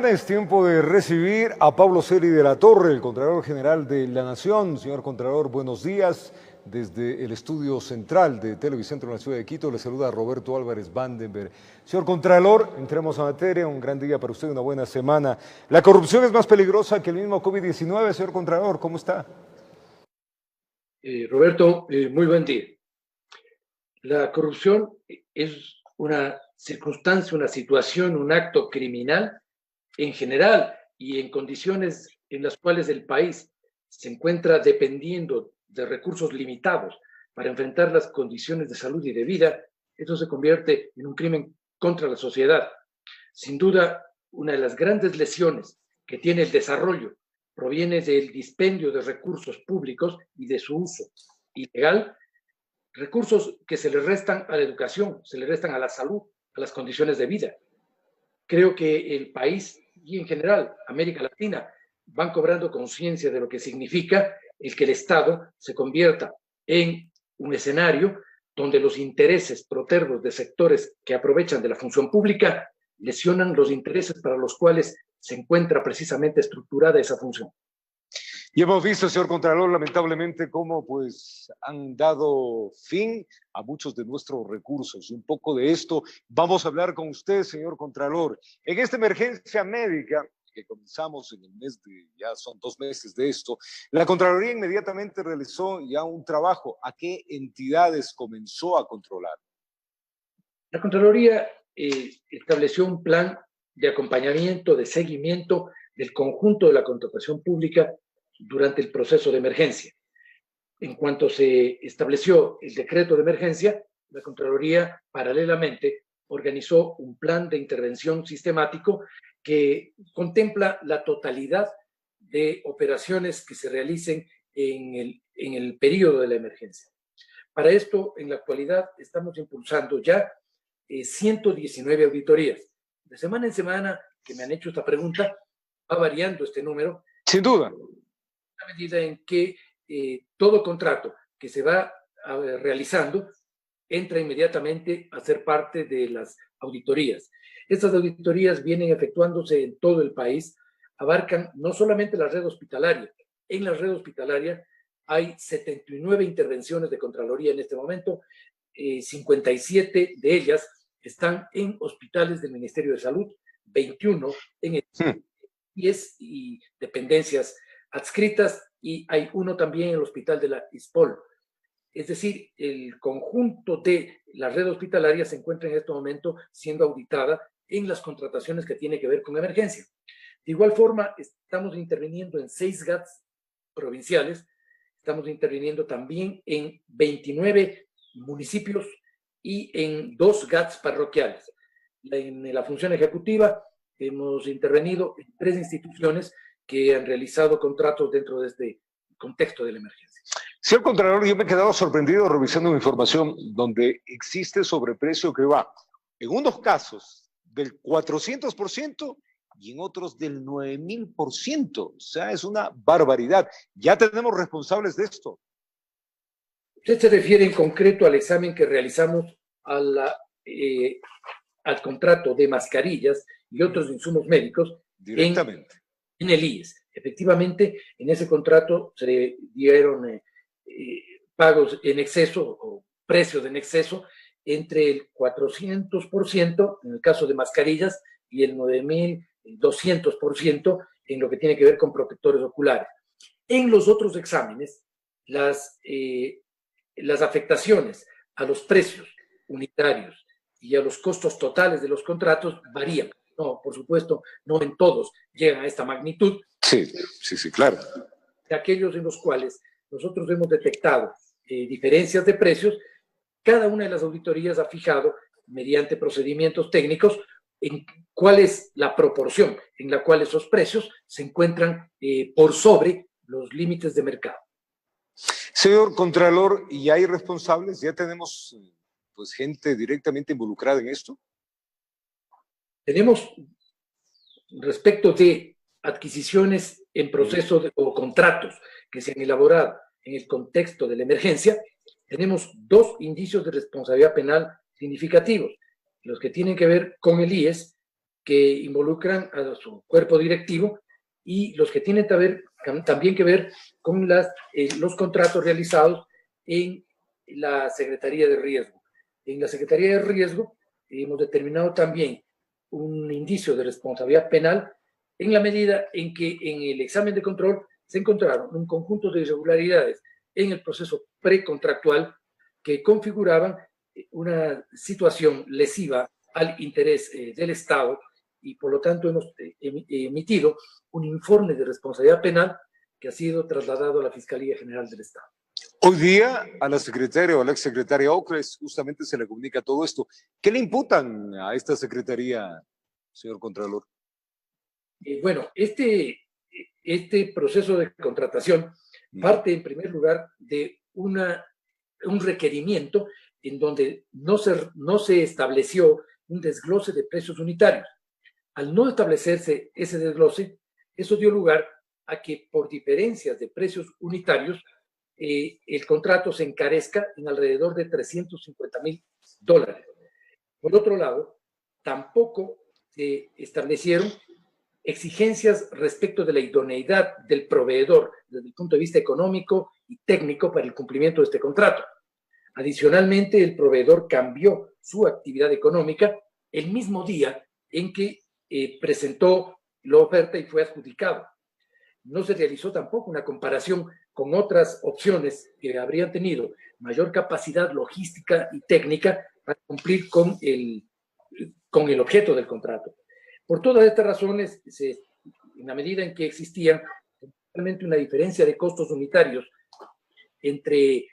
Es tiempo de recibir a Pablo Celi de la Torre, el Contralor General de la Nación. Señor Contralor, buenos días. Desde el estudio central de Televicentro en la ciudad de Quito, le saluda Roberto Álvarez Vandenberg. Señor Contralor, entremos a materia. Un gran día para usted, una buena semana. La corrupción es más peligrosa que el mismo COVID-19, señor Contralor. ¿Cómo está? Roberto, muy buen día. La corrupción es una circunstancia, una situación, un acto criminal en general y en condiciones en las cuales el país se encuentra dependiendo de recursos limitados para enfrentar las condiciones de salud y de vida. Eso se convierte en un crimen contra la sociedad. Sin duda, una de las grandes lesiones que tiene el desarrollo proviene del dispendio de recursos públicos y de su uso ilegal, recursos que se le restan a la educación, se le restan a la salud, a las condiciones de vida. Creo que el país y en general América Latina van cobrando conciencia de lo que significa el que el Estado se convierta en un escenario donde los intereses protervos de sectores que aprovechan de la función pública lesionan los intereses para los cuales se encuentra precisamente estructurada esa función. Y hemos visto, señor Contralor, lamentablemente cómo han dado fin a muchos de nuestros recursos. Y un poco de esto vamos a hablar con usted, señor Contralor. En esta emergencia médica que comenzamos en el mes ya son 2 meses de esto, la Contraloría inmediatamente realizó ya un trabajo. ¿A qué entidades comenzó a controlar? La Contraloría estableció un plan de acompañamiento, de seguimiento del conjunto de la contratación pública durante el proceso de emergencia. En cuanto se estableció el decreto de emergencia, la Contraloría paralelamente organizó un plan de intervención sistemático que contempla la totalidad de operaciones que se realicen en el periodo de la emergencia. Para esto, en la actualidad, estamos impulsando ya 119 auditorías. De semana en semana que me han hecho esta pregunta, va variando este número. Sin duda. A medida en que todo contrato que se va realizando entra inmediatamente a ser parte de las auditorías. Estas auditorías vienen efectuándose en todo el país, abarcan no solamente la red hospitalaria. En la red hospitalaria hay 79 intervenciones de Contraloría en este momento, 57 de ellas están en hospitales del Ministerio de Salud, 21 en IES y dependencias adscritas, y hay uno también en el hospital de la ISPOL. Es decir, el conjunto de la red hospitalaria se encuentra en este momento siendo auditada en las contrataciones que tiene que ver con emergencia. De igual forma, estamos interviniendo en 6 GATS provinciales, estamos interviniendo también en 29 municipios y en 2 GATS parroquiales. En la función ejecutiva hemos intervenido en 3 instituciones que han realizado contratos dentro de este contexto de la emergencia. Señor Contralor, yo me he quedado sorprendido revisando mi información donde existe sobreprecio que va, en unos casos, del 400% y en otros del 9000%. O sea, es una barbaridad. Ya tenemos responsables de esto. Usted se refiere en concreto al examen que realizamos al contrato de mascarillas y otros insumos médicos directamente en el IES. Efectivamente, en ese contrato se dieron pagos en exceso o precios en exceso entre el 400% en el caso de mascarillas y el 9200% en lo que tiene que ver con protectores oculares. En los otros exámenes, las afectaciones a los precios unitarios y a los costos totales de los contratos varían. No, por supuesto, no en todos llegan a esta magnitud. Sí, claro. De aquellos en los cuales nosotros hemos detectado diferencias de precios, cada una de las auditorías ha fijado, mediante procedimientos técnicos, en cuál es la proporción en la cual esos precios se encuentran por sobre los límites de mercado. Señor Contralor, ¿y hay responsables? ¿Ya tenemos gente directamente involucrada en esto? Tenemos, respecto de adquisiciones en proceso o contratos que se han elaborado en el contexto de la emergencia, tenemos 2 indicios de responsabilidad penal significativos, los que tienen que ver con el IES que involucran a su cuerpo directivo y los que tienen también que ver con los contratos realizados en la Secretaría de Riesgo. En la Secretaría de Riesgo hemos determinado también un indicio de responsabilidad penal en la medida en que en el examen de control se encontraron un conjunto de irregularidades en el proceso precontractual que configuraban una situación lesiva al interés del Estado y por lo tanto hemos emitido un informe de responsabilidad penal que ha sido trasladado a la Fiscalía General del Estado. Hoy día a la secretaria o a la exsecretaria Ocles justamente se le comunica todo esto. ¿Qué le imputan a esta secretaría, señor Contralor? Bueno, este proceso de contratación parte en primer lugar de un requerimiento en donde no se estableció un desglose de precios unitarios. Al no establecerse ese desglose, eso dio lugar a que por diferencias de precios unitarios, el contrato se encarezca en alrededor de $350,000. Por otro lado, tampoco se establecieron exigencias respecto de la idoneidad del proveedor desde el punto de vista económico y técnico para el cumplimiento de este contrato. Adicionalmente, el proveedor cambió su actividad económica el mismo día en que presentó la oferta y fue adjudicado. No se realizó tampoco una comparación con otras opciones que habrían tenido mayor capacidad logística y técnica para cumplir con el objeto del contrato. Por todas estas razones, en la medida en que existía realmente una diferencia de costos unitarios entre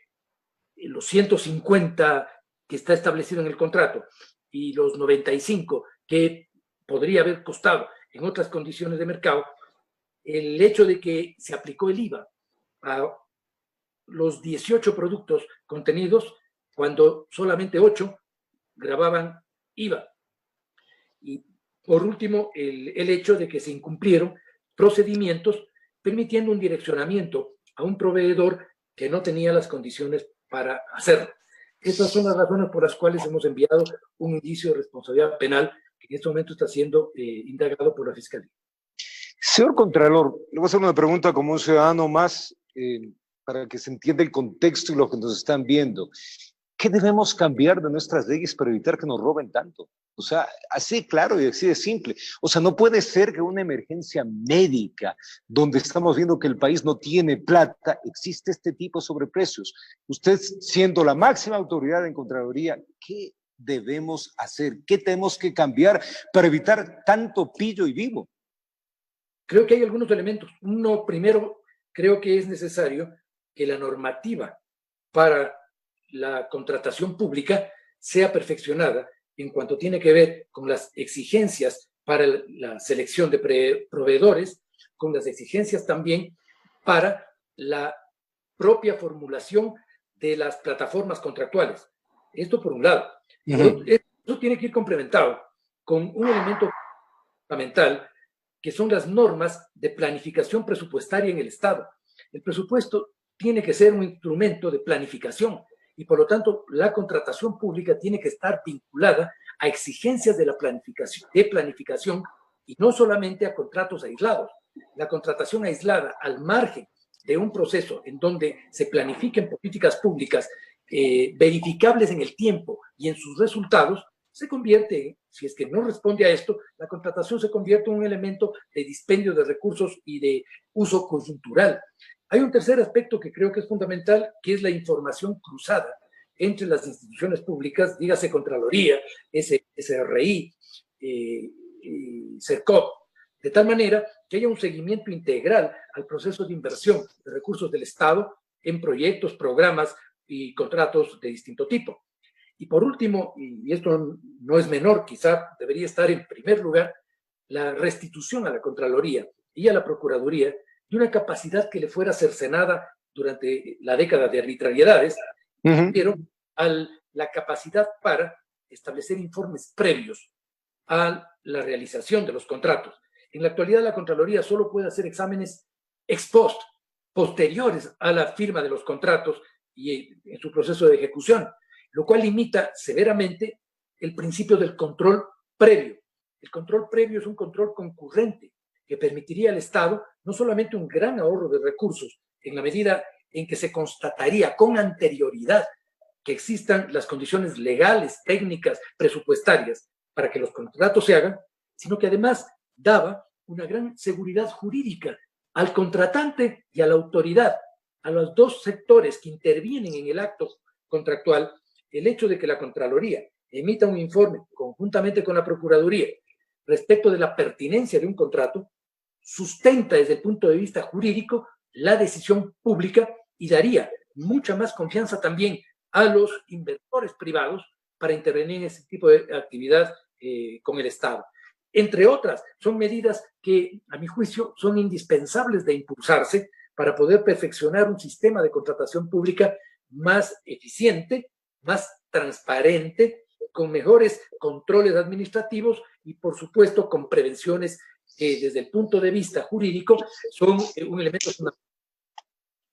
los 150 que está establecido en el contrato y los 95 que podría haber costado en otras condiciones de mercado, el hecho de que se aplicó el IVA a los 18 productos contenidos cuando solamente 8 grababan IVA. Y por último, el hecho de que se incumplieron procedimientos permitiendo un direccionamiento a un proveedor que no tenía las condiciones para hacerlo. Estas son las razones por las cuales hemos enviado un indicio de responsabilidad penal que en este momento está siendo indagado por la Fiscalía. Señor Contralor, le voy a hacer una pregunta como un ciudadano más para que se entienda el contexto y lo que nos están viendo. ¿Qué debemos cambiar de nuestras leyes para evitar que nos roben tanto? O sea, así claro y así de simple. O sea, no puede ser que una emergencia médica, donde estamos viendo que el país no tiene plata, existe este tipo de sobreprecios. Usted, siendo la máxima autoridad en Contraloría, ¿qué debemos hacer? ¿Qué tenemos que cambiar para evitar tanto pillo y vivo? Creo que hay algunos elementos. Uno, primero, creo que es necesario que la normativa para la contratación pública sea perfeccionada en cuanto tiene que ver con las exigencias para la selección de proveedores, con las exigencias también para la propia formulación de las plataformas contractuales. Esto por un lado. Eso tiene que ir complementado con un elemento fundamental que son las normas de planificación presupuestaria en el Estado. El presupuesto tiene que ser un instrumento de planificación y por lo tanto la contratación pública tiene que estar vinculada a exigencias de la planificación y no solamente a contratos aislados. La contratación aislada al margen de un proceso en donde se planifiquen políticas públicas verificables en el tiempo y en sus resultados, se convierte, si es que no responde a esto, la contratación se convierte en un elemento de dispendio de recursos y de uso coyuntural. Hay un tercer aspecto que creo que es fundamental, que es la información cruzada entre las instituciones públicas, dígase Contraloría, SRI, CERCOP, de tal manera que haya un seguimiento integral al proceso de inversión de recursos del Estado en proyectos, programas y contratos de distinto tipo. Y por último, y esto no es menor, quizá debería estar en primer lugar, la restitución a la Contraloría y a la Procuraduría de una capacidad que le fuera cercenada durante la década de arbitrariedades, pero a la capacidad para establecer informes previos a la realización de los contratos. En la actualidad, la Contraloría solo puede hacer exámenes ex post, posteriores a la firma de los contratos y en su proceso de ejecución, lo cual limita severamente el principio del control previo. El control previo es un control concurrente que permitiría al Estado no solamente un gran ahorro de recursos en la medida en que se constataría con anterioridad que existan las condiciones legales, técnicas, presupuestarias para que los contratos se hagan, sino que además daba una gran seguridad jurídica al contratante y a la autoridad, a los dos sectores que intervienen en el acto contractual, el hecho de que la Contraloría emita un informe conjuntamente con la Procuraduría respecto de la pertinencia de un contrato, sustenta desde el punto de vista jurídico la decisión pública y daría mucha más confianza también a los inversores privados para intervenir en ese tipo de actividad con el Estado. Entre otras, son medidas que, a mi juicio, son indispensables de impulsarse para poder perfeccionar un sistema de contratación pública más eficiente, más transparente, con mejores controles administrativos y, por supuesto, con prevenciones que desde el punto de vista jurídico son un elemento fundamental.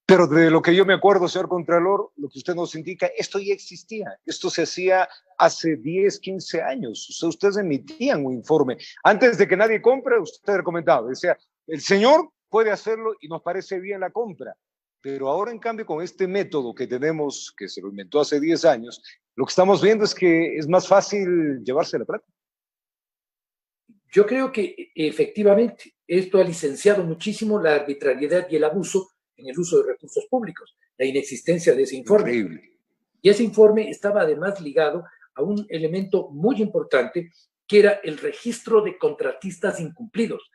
Pero de lo que yo me acuerdo, señor Contralor, lo que usted nos indica, esto ya existía, esto se hacía hace 10, 15 años. O sea, ustedes emitían un informe. Antes de que nadie compre, usted recomendaba, decía, el señor puede hacerlo y nos parece bien la compra. Pero ahora, en cambio, con este método que tenemos, que se lo inventó hace 10 años, lo que estamos viendo es que es más fácil llevarse la plata. Yo creo que efectivamente esto ha licenciado muchísimo la arbitrariedad y el abuso en el uso de recursos públicos, la inexistencia de ese informe. Increíble. Y ese informe estaba además ligado a un elemento muy importante, que era el registro de contratistas incumplidos.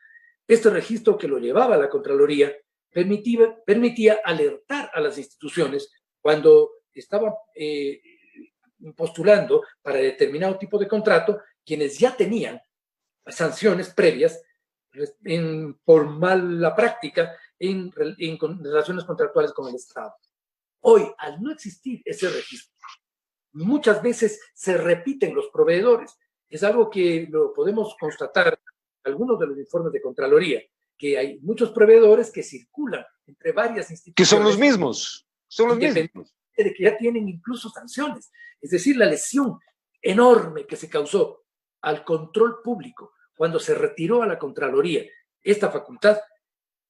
Este registro, que lo llevaba la Contraloría, permitía alertar a las instituciones cuando estaban postulando para determinado tipo de contrato, quienes ya tenían sanciones previas por mala práctica en relaciones contractuales con el Estado. Hoy, al no existir ese registro, muchas veces se repiten los proveedores. Es algo que lo podemos constatar en algunos de los informes de Contraloría, que hay muchos proveedores que circulan entre varias instituciones. Que son los mismos, de que ya tienen incluso sanciones. Es decir, la lesión enorme que se causó al control público cuando se retiró a la Contraloría esta facultad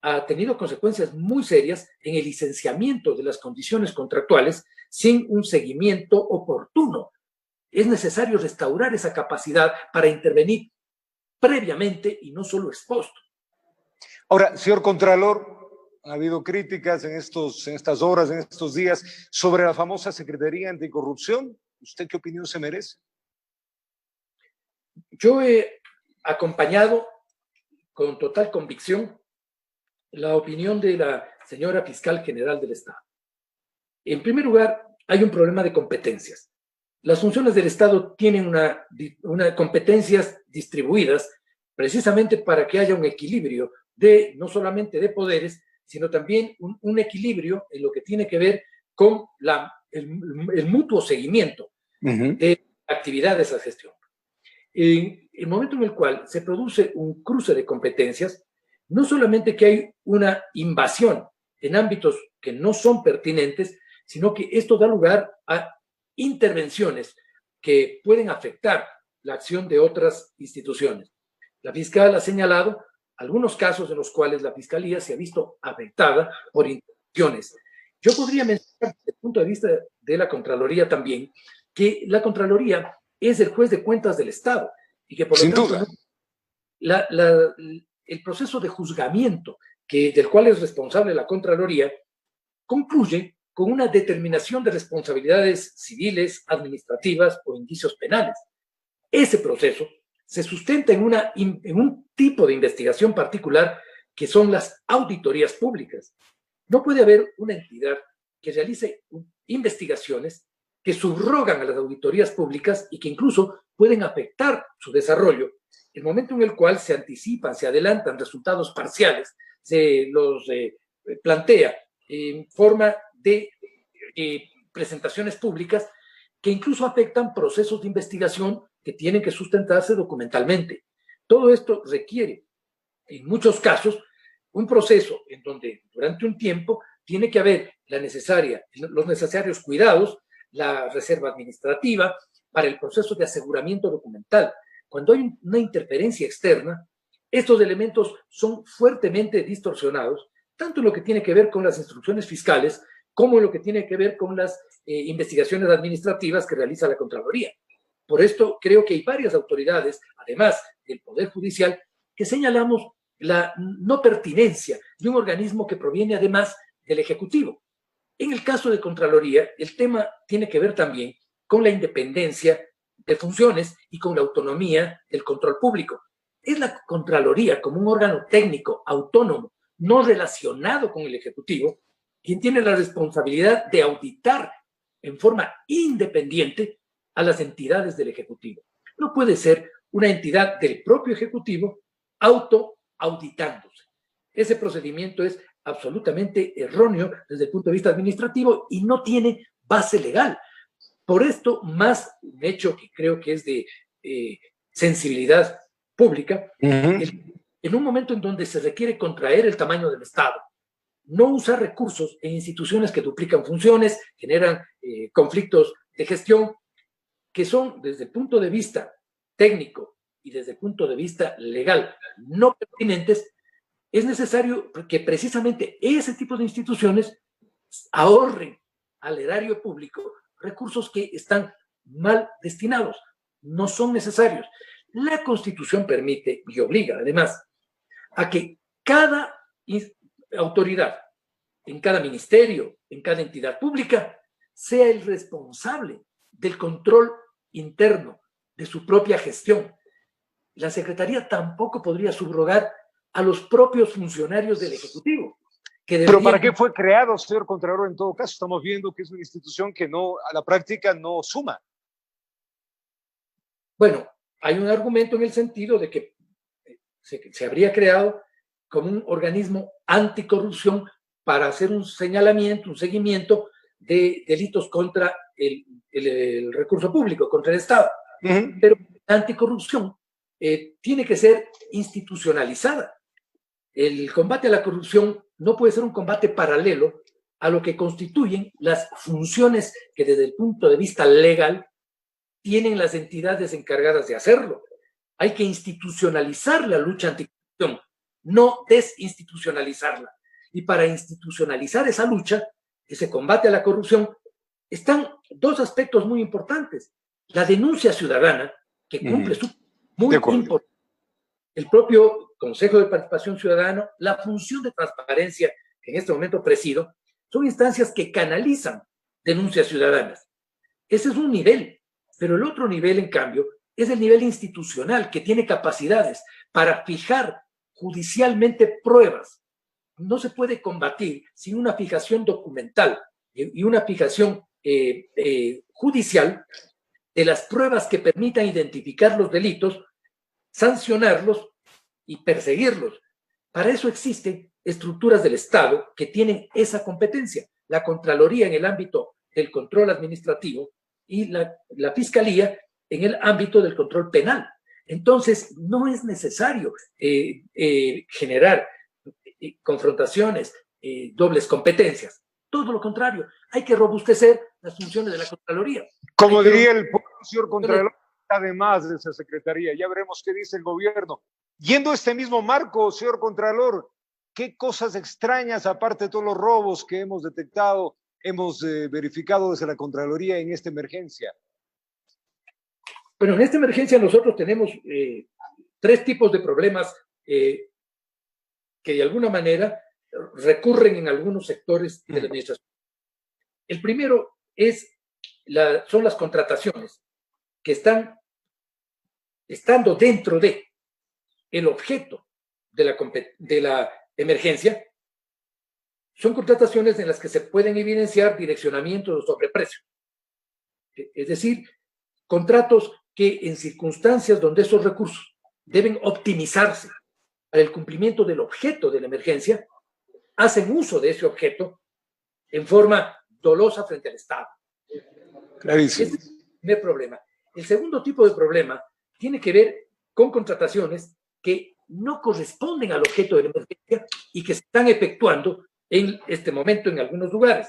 ha tenido consecuencias muy serias en el licenciamiento de las condiciones contractuales sin un seguimiento oportuno. Es necesario restaurar esa capacidad para intervenir previamente y no solo ex post. Ahora, señor Contralor, ha habido críticas en estas horas, en estos días, sobre la famosa Secretaría Anticorrupción. ¿Usted qué opinión se merece? Yo he acompañado con total convicción la opinión de la señora Fiscal General del Estado. En primer lugar, hay un problema de competencias. Las funciones del Estado tienen una competencias distribuidas precisamente para que haya un equilibrio no solamente de poderes, sino también un equilibrio en lo que tiene que ver con el mutuo seguimiento de actividades a gestión. En el momento en el cual se produce un cruce de competencias, no solamente que hay una invasión en ámbitos que no son pertinentes, sino que esto da lugar a intervenciones que pueden afectar la acción de otras instituciones. La fiscal ha señalado algunos casos en los cuales la Fiscalía se ha visto afectada por intervenciones. Yo podría mencionar, desde el punto de vista de la Contraloría también, que la Contraloría es el juez de cuentas del Estado y que por lo tanto el proceso de juzgamiento del cual es responsable la Contraloría concluye con una determinación de responsabilidades civiles, administrativas o indicios penales. Ese proceso se sustenta en un tipo de investigación particular que son las auditorías públicas. No puede haber una entidad que realice investigaciones que subrogan a las auditorías públicas y que incluso pueden afectar su desarrollo. El momento en el cual se anticipan, se adelantan resultados parciales, se los plantea en forma de presentaciones públicas que incluso afectan procesos de investigación que tienen que sustentarse documentalmente. Todo esto requiere, en muchos casos, un proceso en donde durante un tiempo tiene que haber los necesarios cuidados, la reserva administrativa para el proceso de aseguramiento documental. cuando hay una interferencia externa, estos elementos son fuertemente distorsionados, tanto en lo que tiene que ver con las instrucciones fiscales, como en lo que tiene que ver con las investigaciones administrativas que realiza la Contraloría. Por esto creo que hay varias autoridades, además del Poder Judicial, que señalamos la no pertinencia de un organismo que proviene además del Ejecutivo. En el caso de Contraloría, el tema tiene que ver también con la independencia de funciones y con la autonomía del control público. Es la Contraloría, como un órgano técnico autónomo, no relacionado con el Ejecutivo, quien tiene la responsabilidad de auditar en forma independiente a las entidades del Ejecutivo. No puede ser una entidad del propio Ejecutivo auditándose. Ese procedimiento es absolutamente erróneo desde el punto de vista administrativo y no tiene base legal. Por esto, más un hecho que creo que es de sensibilidad pública, en un momento en donde se requiere contraer el tamaño del Estado, no usar recursos en instituciones que duplican funciones, generan conflictos de gestión, que son desde el punto de vista técnico y desde el punto de vista legal no pertinentes, es necesario que precisamente ese tipo de instituciones ahorren al erario público recursos que están mal destinados, no son necesarios. La Constitución permite y obliga además a que cada autoridad, en cada ministerio, en cada entidad pública, sea el responsable del control interno de su propia gestión. La Secretaría tampoco podría subrogar a los propios funcionarios del Ejecutivo. Pero ¿para qué fue creado, señor Contralor? En todo caso, estamos viendo que es una institución que no, a la práctica no suma. Bueno, hay un argumento en el sentido de que se habría creado como un organismo anticorrupción para hacer un señalamiento, un seguimiento de delitos contra el recurso público, contra el Estado. Pero la anticorrupción tiene que ser institucionalizada. El combate a la corrupción no puede ser un combate paralelo a lo que constituyen las funciones que desde el punto de vista legal tienen las entidades encargadas de hacerlo. Hay que institucionalizar la lucha anticorrupción, no desinstitucionalizarla. Y para institucionalizar esa lucha, ese combate a la corrupción, están dos aspectos muy importantes. La denuncia ciudadana, que cumple su muy importante. El propio Consejo de Participación Ciudadana, la función de transparencia que en este momento presido, son instancias que canalizan denuncias ciudadanas. Ese es un nivel, pero el otro nivel, en cambio, es el nivel institucional, que tiene capacidades para fijar judicialmente pruebas. No se puede combatir sin una fijación documental y una fijación judicial de las pruebas que permitan identificar los delitos, sancionarlos y perseguirlos. Para eso existen estructuras del Estado que tienen esa competencia. La Contraloría en el ámbito del control administrativo y la Fiscalía en el ámbito del control penal. Entonces, no es necesario generar confrontaciones, dobles competencias. Todo lo contrario, hay que robustecer las funciones de la Contraloría. Como diría el señor Contralor, además de esa secretaría, ya veremos qué dice el gobierno. Yendo a este mismo marco, señor Contralor, ¿qué cosas extrañas, aparte de todos los robos que hemos detectado, hemos verificado desde la Contraloría en esta emergencia? Bueno, en esta emergencia nosotros tenemos tres tipos de problemas que de alguna manera recurren en algunos sectores de la administración. El primero son las contrataciones que están estando dentro de el objeto de la emergencia. Son contrataciones en las que se pueden evidenciar direccionamientos o sobreprecio. Es decir, contratos que en circunstancias donde esos recursos deben optimizarse para el cumplimiento del objeto de la emergencia, hacen uso de ese objeto en forma dolosa frente al Estado. Clarísimo. Ese es el primer problema. El segundo tipo de problema tiene que ver con contrataciones que no corresponden al objeto de la emergencia y que se están efectuando en este momento en algunos lugares.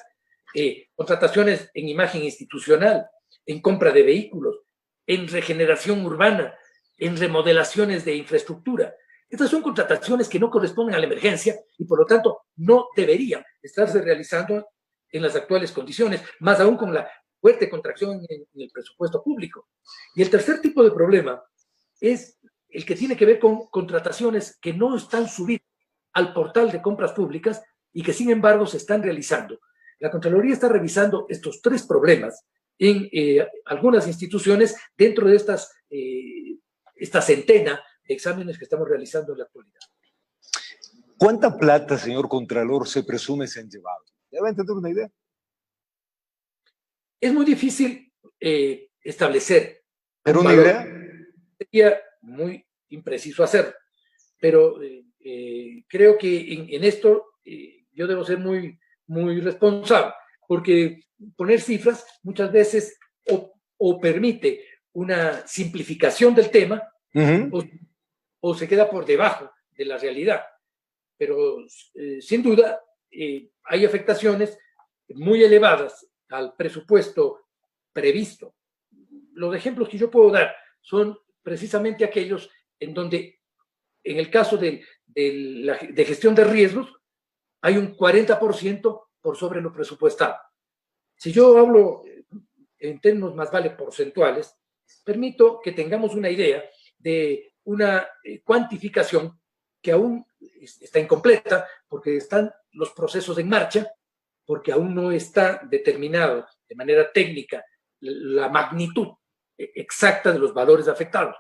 Contrataciones en imagen institucional, en compra de vehículos, en regeneración urbana, en remodelaciones de infraestructura. Estas son contrataciones que no corresponden a la emergencia y por lo tanto no deberían estarse realizando en las actuales condiciones, más aún con la fuerte contracción en el presupuesto público. Y el tercer tipo de problema es el que tiene que ver con contrataciones que no están subidas al portal de compras públicas y que sin embargo se están realizando. La Contraloría está revisando estos tres problemas en algunas instituciones dentro de esta centena de exámenes que estamos realizando en la actualidad. ¿Cuánta plata, señor Contralor, se presume se han llevado? ¿Ya va a entender una idea? Es muy difícil establecer. ¿Pero una idea? Sería muy impreciso hacerlo, pero creo que en esto yo debo ser muy, muy responsable, porque poner cifras muchas veces o permite una simplificación del tema o se queda por debajo de la realidad. Pero sin duda hay afectaciones muy elevadas al presupuesto previsto. Los ejemplos que yo puedo dar son precisamente aquellos en donde, en el caso de gestión de riesgos, hay un 40% por sobre lo presupuestado. Si yo hablo en términos más vale porcentuales, permito que tengamos una idea de una cuantificación que aún está incompleta porque están los procesos en marcha, porque aún no está determinado de manera técnica la magnitud exacta de los valores afectados.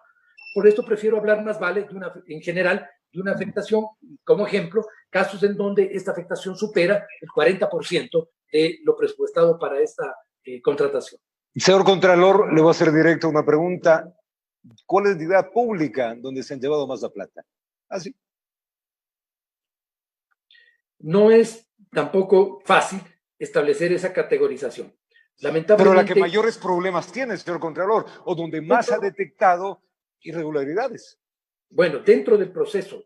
Por esto prefiero hablar más vale en general de una afectación, como ejemplo, casos en donde esta afectación supera el 40% de lo presupuestado para esta contratación. Señor Contralor, le voy a hacer directo una pregunta. ¿Cuál es la entidad pública donde se han llevado más la plata? Así. No es tampoco fácil establecer esa categorización. Lamentablemente, pero la que mayores problemas tiene, señor Contralor, o donde más ha detectado irregularidades. Bueno, dentro del proceso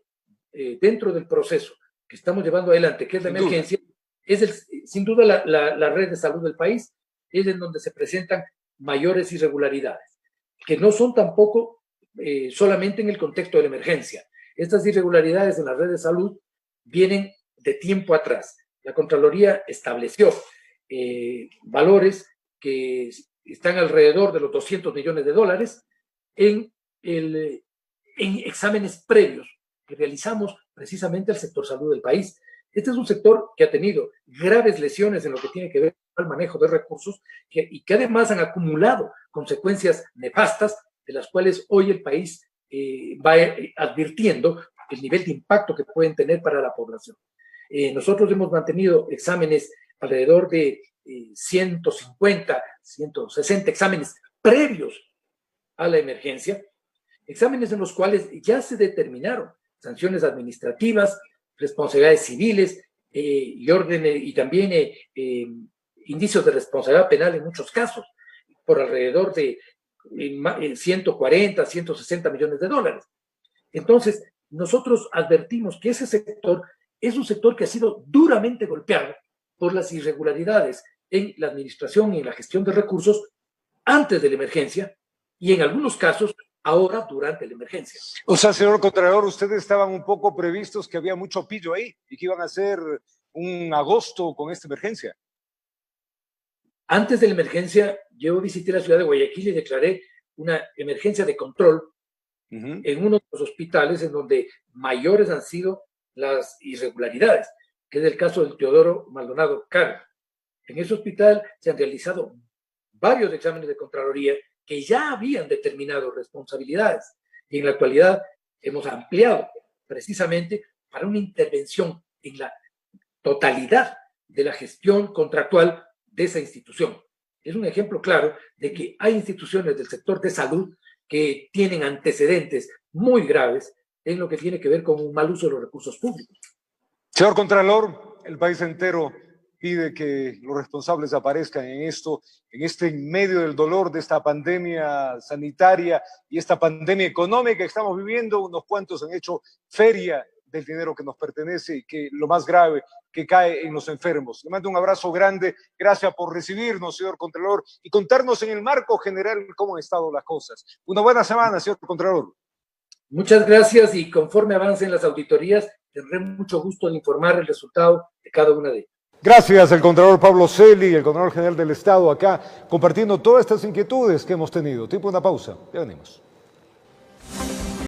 que estamos llevando adelante, que es la emergencia, es sin duda la red de salud del país, es en donde se presentan mayores irregularidades, que no son tampoco solamente en el contexto de la emergencia. Estas irregularidades en la red de salud vienen de tiempo atrás. La Contraloría estableció valores que están alrededor de los $200 millones en exámenes previos que realizamos precisamente al sector salud del país. Este es un sector que ha tenido graves lesiones en lo que tiene que ver con el manejo de recursos y que además han acumulado consecuencias nefastas de las cuales hoy el país va advirtiendo el nivel de impacto que pueden tener para la población. Nosotros hemos mantenido exámenes alrededor de 150, 160 exámenes previos a la emergencia, exámenes en los cuales ya se determinaron sanciones administrativas, responsabilidades civiles y también indicios de responsabilidad penal en muchos casos, por alrededor de 140, 160 millones de dólares. Entonces, nosotros advertimos que ese sector es un sector que ha sido duramente golpeado por las irregularidades en la administración y en la gestión de recursos antes de la emergencia y en algunos casos ahora durante la emergencia. O sea, señor Contralor, ustedes estaban un poco previstos que había mucho pillo ahí y que iban a hacer un agosto con esta emergencia. Antes de la emergencia, yo visité la ciudad de Guayaquil y declaré una emergencia de control en uno de los hospitales en donde mayores han sido las irregularidades, que es el caso del Teodoro Maldonado Caro. En ese hospital se han realizado varios exámenes de Contraloría que ya habían determinado responsabilidades y en la actualidad hemos ampliado precisamente para una intervención en la totalidad de la gestión contractual de esa institución. Es un ejemplo claro de que hay instituciones del sector de salud que tienen antecedentes muy graves en lo que tiene que ver con un mal uso de los recursos públicos. Señor Contralor, el país entero pide que los responsables aparezcan en esto, en este medio del dolor de esta pandemia sanitaria y esta pandemia económica que estamos viviendo. Unos cuantos han hecho feria del dinero que nos pertenece y que lo más grave, que cae en los enfermos. Le mando un abrazo grande. Gracias por recibirnos, señor Contralor, y contarnos en el marco general cómo han estado las cosas. Una buena semana, señor Contralor. Muchas gracias y conforme avancen las auditorías, tendré mucho gusto de informar el resultado de cada una de ellas. Gracias, el Contralor Pablo Celi, el Contralor General del Estado, acá compartiendo todas estas inquietudes que hemos tenido. Tipo una pausa, ya venimos.